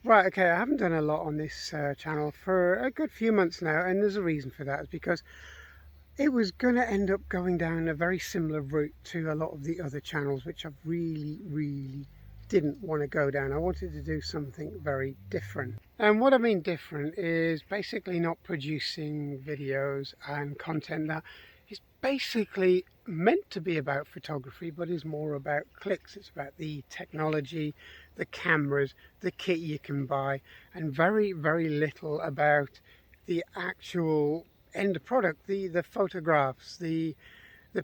Right, okay, I haven't done a lot on this channel for a good few months now, and there's a reason for that. It's because it was going to end up going down a very similar route to a lot of the other channels, which I really didn't want to go down. I wanted to do something very different. And what I mean different is basically not producing videos and content that is basically meant to be about photography, but is more about clicks. It's about the technology, the cameras, the kit you can buy, and very little about the actual end product, the photographs, the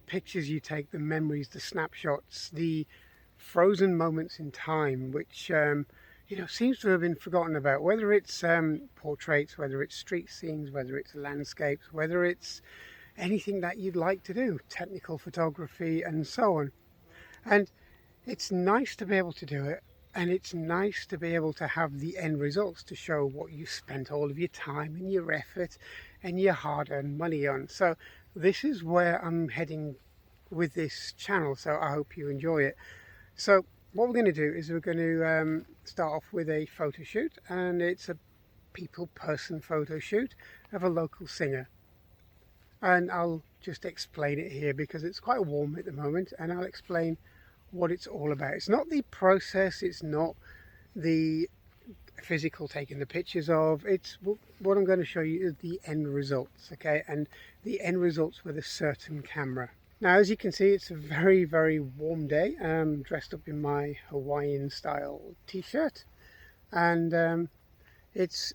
pictures you take, the memories, the snapshots, the frozen moments in time, which you know, seems to have been forgotten about. Whether it's portraits, whether it's street scenes, whether it's landscapes, whether it's anything that you'd like to do, technical photography and so on. And it's nice to be able to do it, and it's nice to be able to have the end results to show what you spent all of your time and your effort and your hard-earned money on. So this is where I'm heading with this channel, so I hope you enjoy it. So what we're going to do is we're going to start off with a photo shoot, and it's a person photo shoot of a local singer. And I'll just explain it here because it's quite warm at the moment, and I'll explain what it's all about. It's not the process, it's not the physical taking the pictures of, it's what I'm going to show you is the end results, okay? And the end results with a certain camera. Now, as you can see, it's a very warm day. I'm dressed up in my Hawaiian style t-shirt, and it's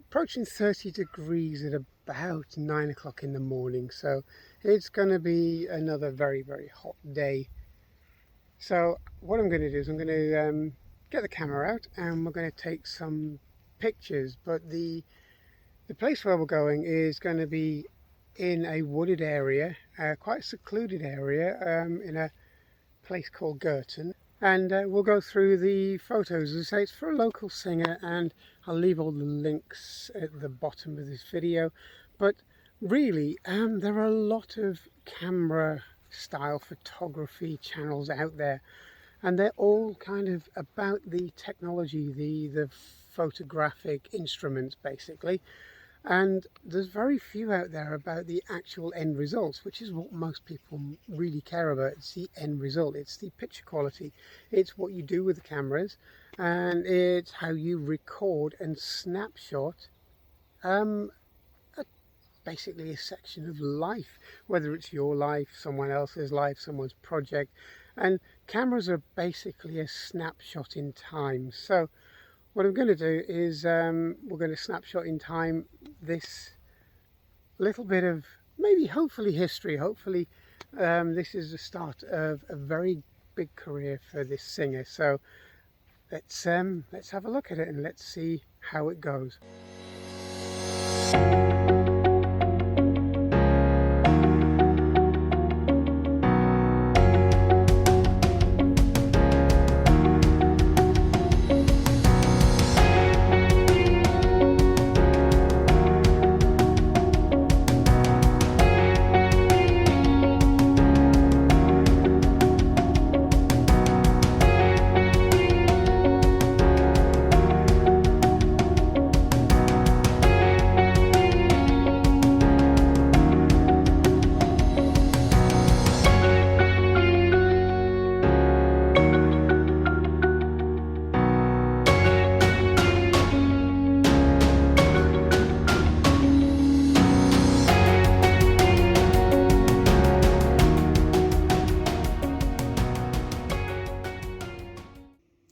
approaching 30 degrees at about 9 o'clock in the morning, so it's going to be another very hot day. So what I'm going to do is I'm going to get the camera out, and we're going to take some pictures. But the place where we're going is going to be in a wooded area, quite a secluded area, in a place called Girton. And we'll go through the photos. As I say, it's for a local singer, and I'll leave all the links at the bottom of this video. But really, there are a lot of camera style photography channels out there, and they're all kind of about the technology, the photographic instruments basically. And there's very few out there about the actual end results, which is what most people really care about. It's the end result, it's the picture quality, it's what you do with the cameras, and it's how you record and snapshot basically a section of life, whether it's your life, someone else's life, someone's project. And cameras are basically a snapshot in time. So what I'm going to do is we're going to snapshot in time this little bit of hopefully history. Hopefully this is the start of a very big career for this singer. So let's have a look at it and let's see how it goes.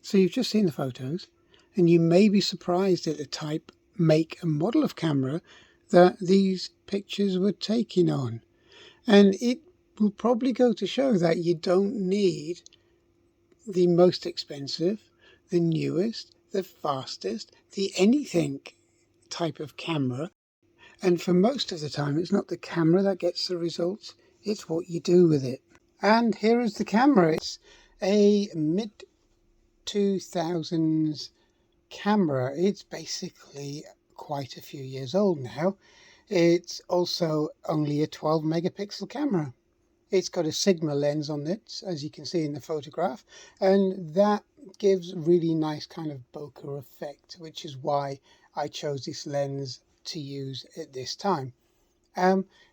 So you've just seen the photos, and you may be surprised at the type, make and model of camera that these pictures were taken on. And it will probably go to show that you don't need the most expensive, the newest, the fastest, the anything type of camera. And for most of the time, it's not the camera that gets the results, it's what you do with it. And here is the camera. It's a mid-2000s camera. It's basically quite a few years old now. It's also only a 12 megapixel camera. It's got a Sigma lens on it, as you can see in the photograph, and that gives really nice kind of bokeh effect, which is why I chose this lens to use at this time.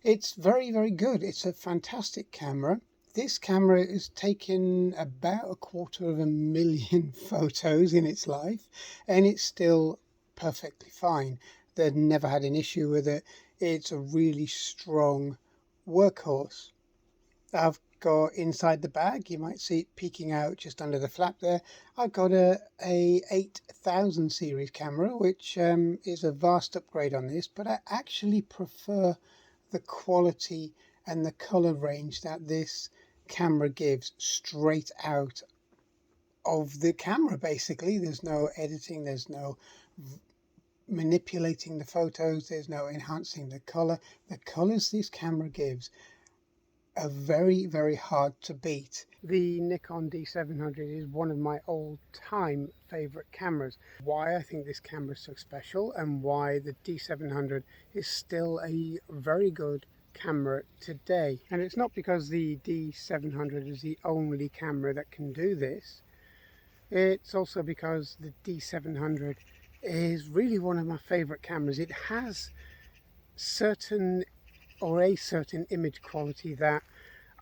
It's very, very good. It's a fantastic camera. This camera has taken about 250,000 photos in its life, and it's still perfectly fine. They've never had an issue with it. It's a really strong workhorse. I've got inside the bag, you might see it peeking out just under the flap there. I've got a 8000 series camera, which is a vast upgrade on this, but I actually prefer the quality and the color range that this camera gives straight out of the camera. Basically, there's no editing, there's no manipulating the photos, there's no enhancing the color. The colors this camera gives are very, very hard to beat. The Nikon D700 is one of my all-time favorite cameras. Why I think this camera is so special and why the D700 is still a very good camera today. And it's not because the D700 is the only camera that can do this. It's also because the D700 is really one of my favorite cameras. It has a certain image quality that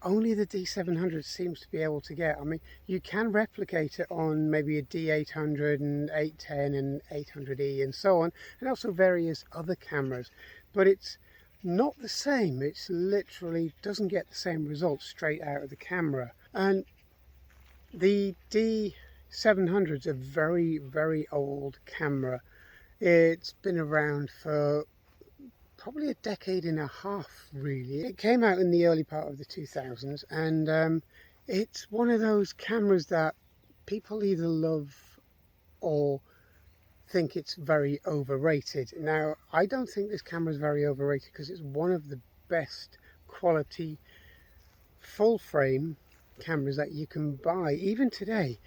only the D700 seems to be able to get. I mean, you can replicate it on maybe a D800 and 810 and 800E and so on, and also various other cameras, but it's not the same. It's literally doesn't get the same results straight out of the camera. And the D700 is a very, very old camera. It's been around for probably a decade and a half, really. It came out in the early part of the 2000s, and it's one of those cameras that people either love or think it's very overrated. Now, I don't think this camera is very overrated because it's one of the best quality full frame cameras that you can buy even today.